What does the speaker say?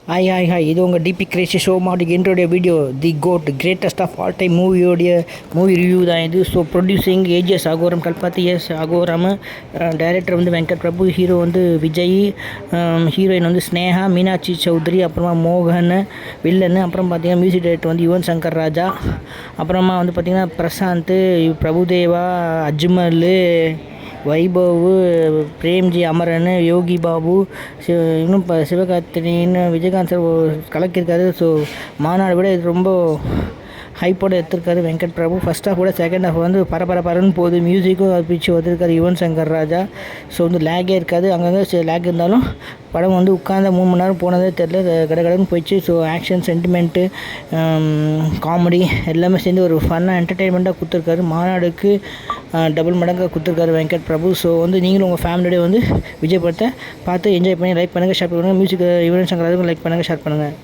Hi இது உங்கள் DP Crazy show மாட்டுக்கு என்னுடைய video the GOAT greatest of all time movie review தான் இது. So producing AGS Aghoram Kalpathi S Aghoram, director வந்து வெங்கட் பிரபு, ஹீரோ வந்து விஜய், ஹீரோயின் வந்து ஸ்னேகா, மீனாட்சி சௌத்ரி, அப்புறமா மோகன் வில்லன், அப்புறம் பார்த்திங்கன்னா மியூசிக் டைரக்டர் வந்து யுவன் சங்கர் ராஜா, அப்புறமா வந்து பார்த்திங்கன்னா பிரசாந்த், பிரபுதேவா, அஜ்மல், வைபவ், பிரேம்ஜி, அமரன், யோகி பாபு, இன்னும் சிவகார்த்திகேயன், விஜயகாந்த் சார் கலக்கியிருக்காரு. ஸோ மாநாடு விட இது ரொம்ப ஹைப்போடு எடுத்திருக்காரு வெங்கட் பிரபு. ஃபஸ்ட் ஹாஃப் கூட செகண்ட் ஹாஃப் வந்து பரபரன்னு போகுது. மியூசிக்கும் பிச்சு வந்திருக்காரு யுவன் சங்கர் ராஜா. ஸோ வந்து லேகே இருக்காது, அங்கங்கே லேக் இருந்தாலும் படம் வந்து உட்கார்ந்த 3 மணி நேரம் போனதே தெரில, கடகடன்னு போயிடுச்சு. ஸோ ஆக்ஷன், சென்டிமெண்ட்டு, காமெடி எல்லாமே சேர்ந்து ஒரு ஃபன்னாக என்டர்டெயின்மெண்ட்டாக கொடுத்துருக்காரு. மாநாடுக்கு டபுள் மடங்காக கொடுத்துருக்காரு வெங்கட் பிரபு. ஸோ வந்து நீங்களும் உங்கள் ஃபேமிலியோட வந்து விஜய் படத்தை பார்த்து என்ஜாய் பண்ணி லைக் பண்ணுங்கள், ஷேர் பண்ணுங்கள். மியூசிக் யுவன் சங்கர் ராஜாவுக்கு லைக் பண்ணுங்கள், ஷேர் பண்ணுங்கள்.